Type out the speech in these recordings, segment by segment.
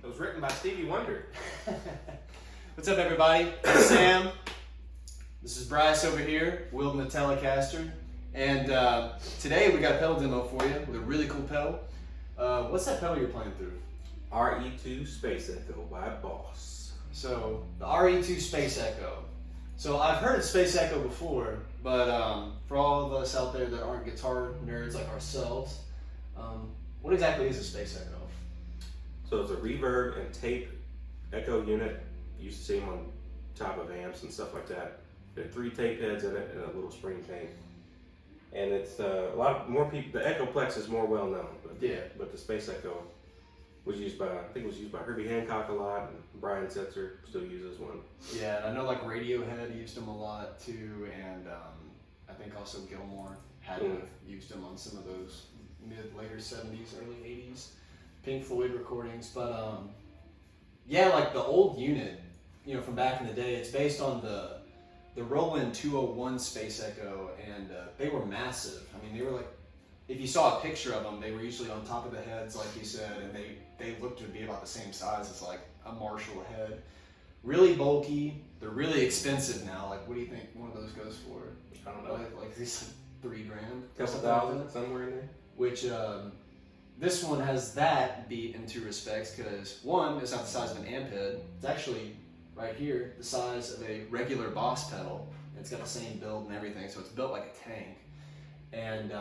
It was written by Stevie Wonder. What's up, everybody? I'm Sam. This is Bryce over here, wielding the Telecaster. And today we got a pedal demo for you with a really cool pedal. What's that pedal you're playing through? RE-2 Space Echo by Boss. So, the RE-2 Space Echo. So, I've heard of Space Echo before, but for all of us out there that aren't guitar nerds like ourselves, what exactly is a Space Echo? So it's a reverb and tape echo unit. You used to see them on top of amps and stuff like that. There are 3 tape heads in it and a little spring tank. And it's a lot more people. The Echoplex is more well known, but the Space Echo was used by, I think it was used by Herbie Hancock a lot, and Brian Setzer still uses one. Yeah, and I know like Radiohead used them a lot too, and I think also Gilmour had used them on some of those later 70s, early 80s Pink Floyd recordings. But yeah, like the old unit, from back in the day, it's based on the Roland 201 Space Echo, and they were massive. I mean, they were like, if you saw a picture of them, they were usually on top of the heads, like you said, and they looked to be about the same size as like a Marshall head. Really bulky. They're really expensive now. Like, what do you think one of those goes for? I don't know. Like these $3,000, Couple thousand, somewhere in there. Which this one has that beat in 2 respects, because one, it's not the size of an amp head. It's actually right here the size of a regular Boss pedal. It's got the same build and everything, so it's built like a tank. And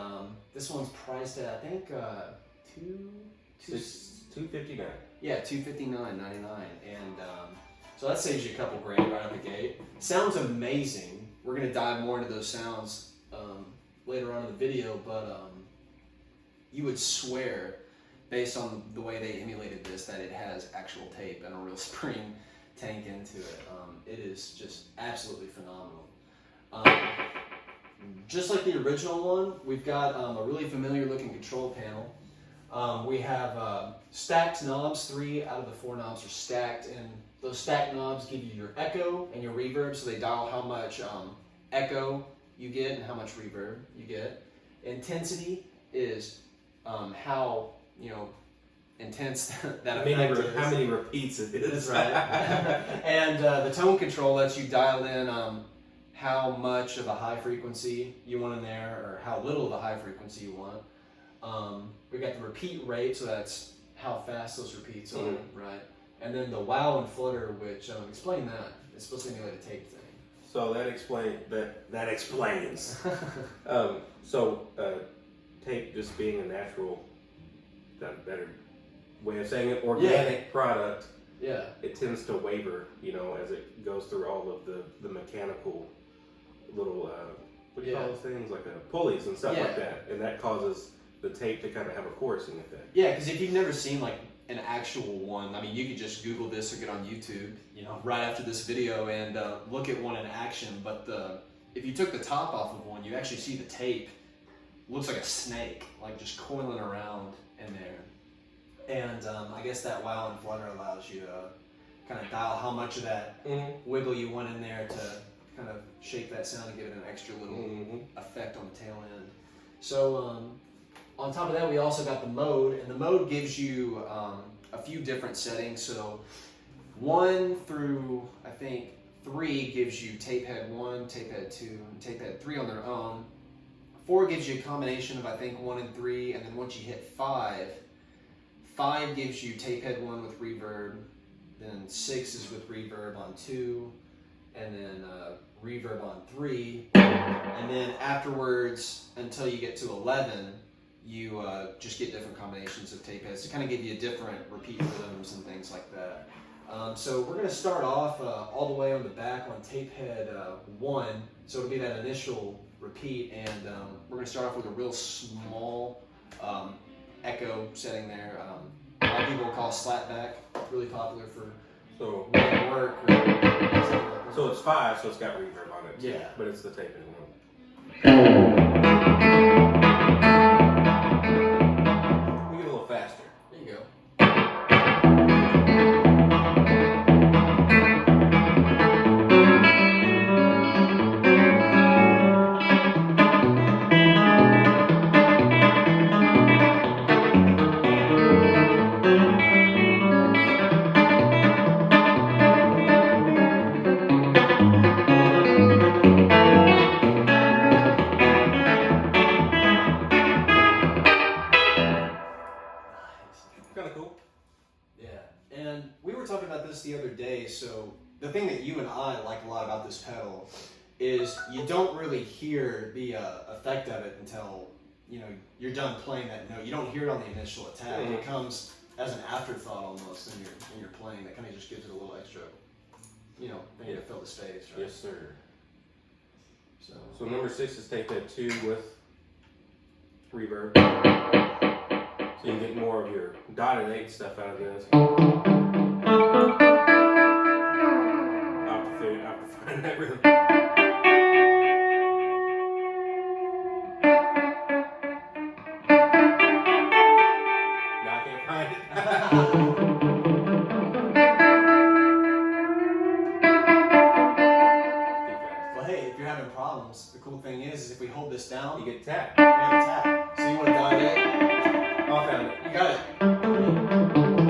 this one's priced at, I think, $259. Yeah, $259.99, and so that saves you a couple grand right out the gate. Sounds amazing. We're gonna dive more into those sounds later on in the video, but you would swear, based on the way they emulated this, that it has actual tape and a real spring tank into it. It is just absolutely phenomenal. Just like the original one, we've got a really familiar looking control panel. We have stacked knobs. 3 out of the 4 knobs are stacked, and those stacked knobs give you your echo and your reverb, so they dial how much echo you get and how much reverb you get. Intensity is how intense that effect is. How many repeats it is. That's right. And the tone control lets you dial in how much of a high frequency you want in there, or how little of a high frequency you want. We've got the repeat rate, so that's how fast those repeats are, right? And then the wow and flutter, which explain that. It's supposed to emulate a tape thing. So that explains. Tape just being a natural, better way of saying it, organic product. Yeah. It tends to waver, as it goes through all of the mechanical little what do you call those things, like pulleys and stuff like that, and that causes the tape to kind of have a chorusing effect. Yeah, because if you've never seen like an actual one, I mean, you could just Google this or get on YouTube, right after this video, and look at one in action. But if you took the top off of one, you actually see the tape looks like a snake, like just coiling around in there. And I guess that wow and flutter allows you to kind of dial how much of that wiggle you want in there to kind of shape that sound and give it an extra little effect on the tail end. So on top of that, we also got the mode, and the mode gives you a few different settings. So 1 through, I think, 3 gives you tape head 1, tape head 2, and tape head 3 on their own. 4 gives you a combination of, I think, 1 and 3, and then once you hit 5 gives you tape head 1 with reverb, then 6 is with reverb on 2, and then reverb on 3, and then afterwards, until you get to 11, you just get different combinations of tape heads to kind of give you different repeat rhythms and things like that. So we're going to start off all the way on the back on tape head 1, so it'll be that initial repeat, and we're going to start off with a real small echo setting there. A lot of people call slapback, really popular for work. So it's 5, so it's got reverb on it. Yeah. But it's the tape in 1. We get a little faster. There you go. the other day. So the thing that you and I like a lot about this pedal is you don't really hear the effect of it until you're done playing that note. You don't hear it on the initial attack. Mm-hmm. It comes as an afterthought almost when you're playing. That kind of just gives it a little extra, thing to fill the space, right? Yes, sir. So number 6 is tape head 2 with reverb. So you get more of your dotted 8 stuff out of this. I'll have to find that rhythm. No, I can't find it. Well, hey, if you're having problems, the cool thing is if we hold this down, You get tapped. we have a tap. So you want to dial it? Oh, I found it. You got it.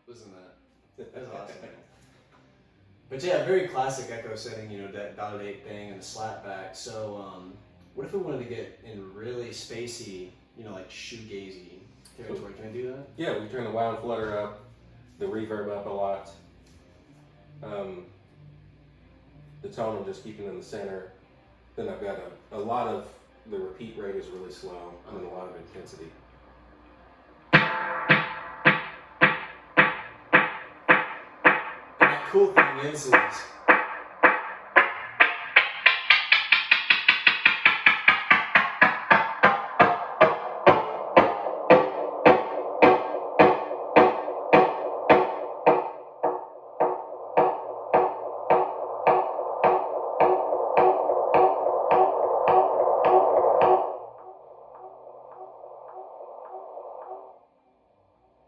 Listen to that. That's awesome. But yeah, very classic echo setting, that dotted 8 thing and the slap back. So, what if we wanted to get in really spacey, like shoegazy territory? Can I do that? Yeah, we turn the wow and flutter up, the reverb up a lot. The tone I'm just keeping in the center. Then I've got a lot of the repeat rate is really slow. I mean, a lot of intensity. And the cool thing is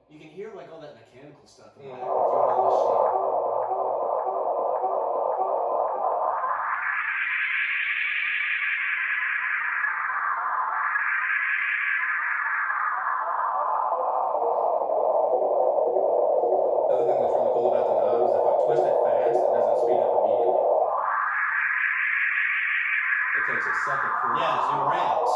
you can hear like all that mechanical stuff in the back if you hold the machine. The other thing that's really cool about the knob is if I twist it fast, it doesn't speed up immediately. It takes a second for it to Yeah, speed it up. ramps.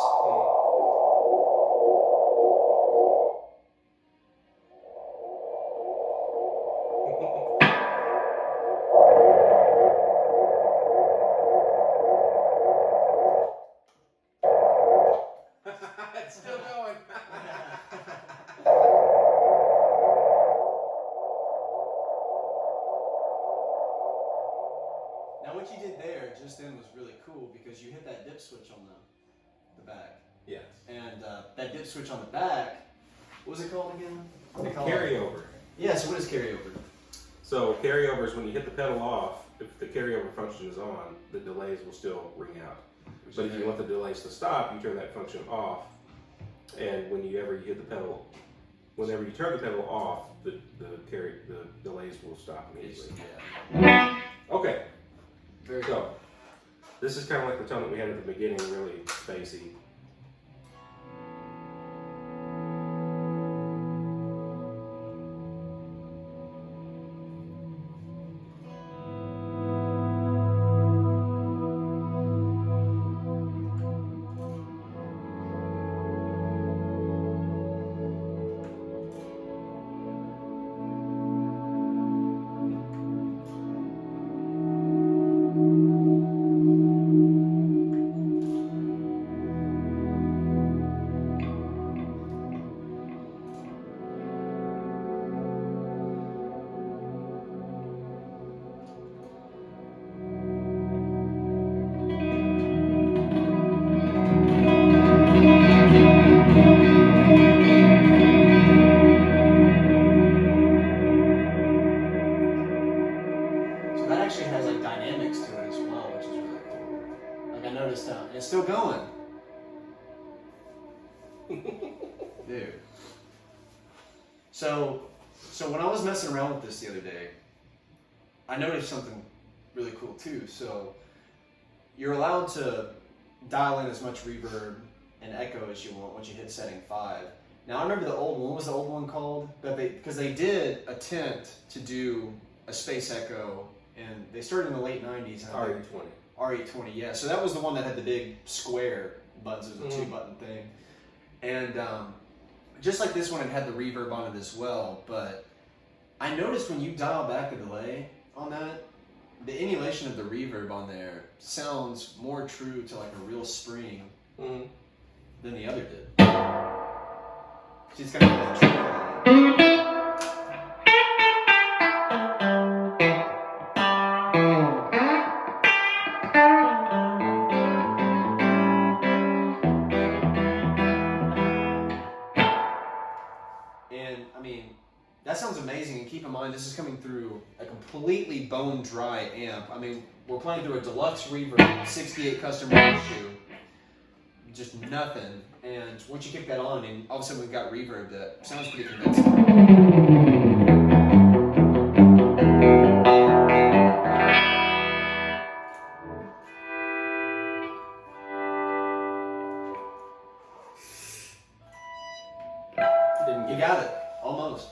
It's still going. Now what you did there just then was really cool because you hit that dip switch on the back. Yes. And that dip switch on the back, what was it called again? They call it- Carryover. Yeah, so what is carryover? So carryover is when you hit the pedal off, if the carryover function is on, the delays will still ring out. But if you want the delays to stop, you turn that function off. And whenever you hit the pedal, whenever you turn the pedal off, the delays will stop immediately. Yeah. Okay, Very cool. so this is kind of like the tone that we had at the beginning, really spacey. So that actually has like dynamics to it as well, which is really cool. Like I noticed and it's still going. Dude. So when I was messing around with this the other day, I noticed something really cool too. So, you're allowed to dial in as much reverb and echo as you want once you hit setting 5. Now I remember the old one. What was the old one called? Because they did attempt to do a space echo, and they started in the late 90s. RE-20. RE-20, yeah. So that was the one that had the big square buttons. It was a 2-button thing. And just like this one, it had the reverb on it as well. But I noticed when you dial back the delay on that, the emulation of the reverb on there sounds more true to like a real spring than the other did. She's got that true. And I mean, that sounds amazing. And keep in mind, this is coming through a completely bone dry amp. I mean, we're playing through a deluxe reverb, 68 custom issue, just nothing. And once you kick that on, I mean, all of a sudden we've got reverb that sounds pretty convincing. You got it, almost.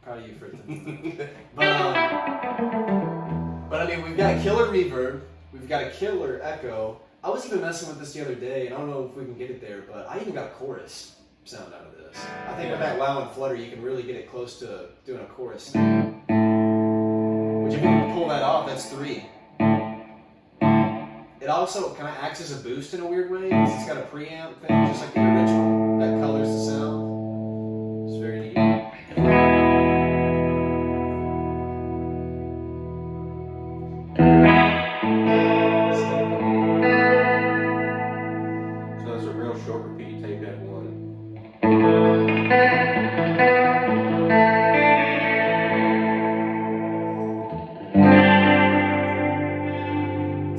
Proud of you for it. But I mean, we've got a killer reverb, we've got a killer echo. I was even messing with this the other day, and I don't know if we can get it there, but I even got a chorus sound out of this. I think with that wow and flutter, you can really get it close to doing a chorus. Which if you can pull that off, that's 3. It also kind of acts as a boost in a weird way, because it's got a preamp thing, just like the original, that colors the sound. It's very neat. So there's a real short repeat tape at 1.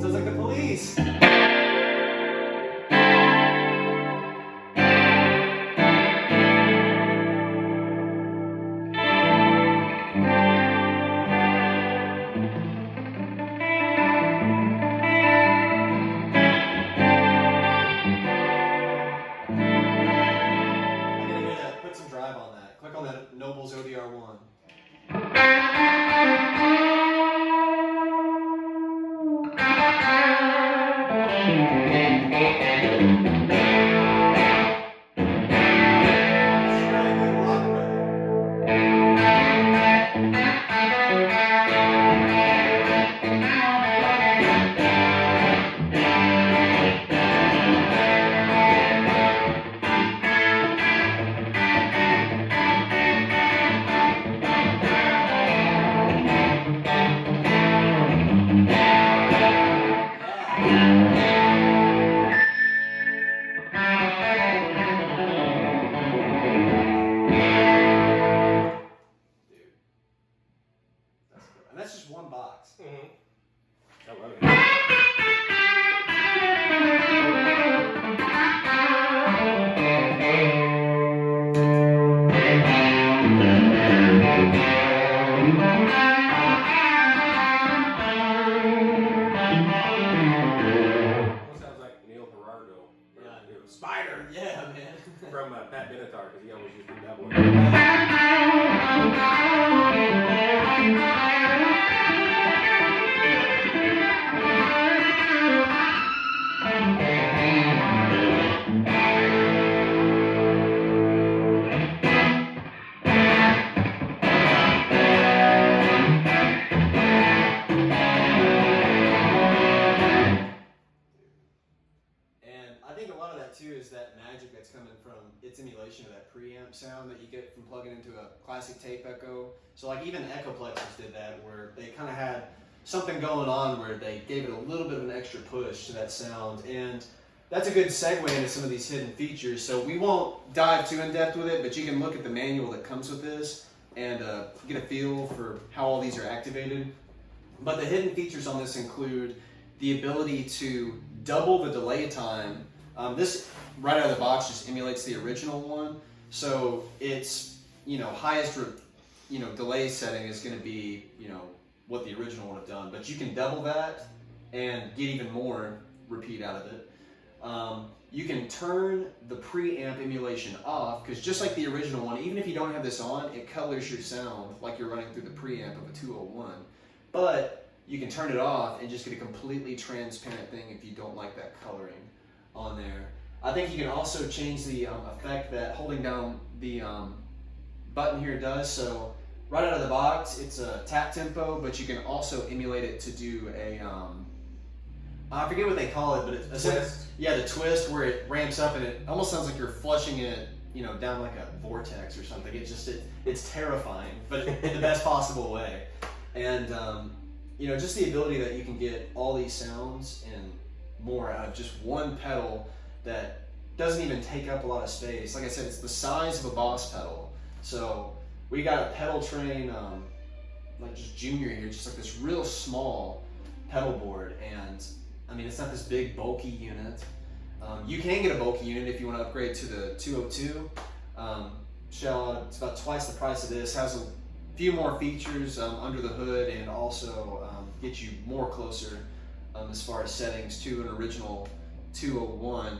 Sounds like the Police. Put some drive on that. Click on that Noble's ODR1. And that's just one box. I love it. Sounds like Neil Gerardo. Spider. Yeah, man. From Pat Benatar, because he always used to double it. Too is that magic that's coming from its emulation of that preamp sound that you get from plugging into a classic tape echo. So like even Echoplexes did that, where they kind of had something going on where they gave it a little bit of an extra push to that sound, and that's a good segue into some of these hidden features. So we won't dive too in depth with it, but you can look at the manual that comes with this and get a feel for how all these are activated. But the hidden features on this include the ability to double the delay time. This right out of the box just emulates the original one, so its highest delay setting is going to be what the original would have done, but you can double that and get even more repeat out of it. You can turn the preamp emulation off, because just like the original one, even if you don't have this on, it colors your sound like you're running through the preamp of a 201. But you can turn it off and just get a completely transparent thing if you don't like that coloring on there. I think you can also change the effect that holding down the button here does. So right out of the box, it's a tap tempo, but you can also emulate it to do a, I forget what they call it, but it's Twist. Yeah, the twist where it ramps up and it almost sounds like you're flushing it, down like a vortex or something. It's terrifying, but in the best possible way. And just the ability that you can get all these sounds and more out of just one pedal that doesn't even take up a lot of space. Like I said, it's the size of a Boss pedal. So we got a pedal train, like just Junior here, just like this real small pedal board, and I mean, it's not this big bulky unit. You can get a bulky unit if you want to upgrade to the 202. Shell, it's about twice the price of this, has a few more features under the hood, and also get you more closer as far as settings to an original 201.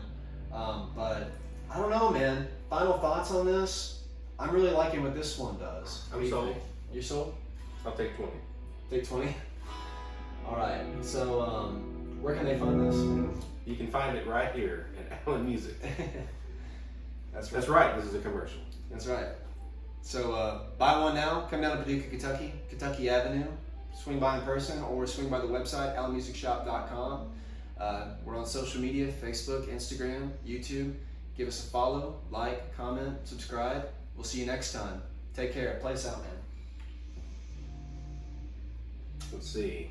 But I don't know, man. Final thoughts on this? I'm really liking what this one does. What do you sold. think? You're sold? I'll take 20. Take 20? Alright, so where can they find this? You can find it right here at Allen Music. That's right. That's right, this is a commercial. That's right. So buy one now, come down to Paducah, Kentucky, Kentucky Avenue. Swing by in person or swing by the website, allenmusicshop.com. We're on social media, Facebook, Instagram, YouTube. Give us a follow, like, comment, subscribe. We'll see you next time. Take care. Play us out, man. Let's see.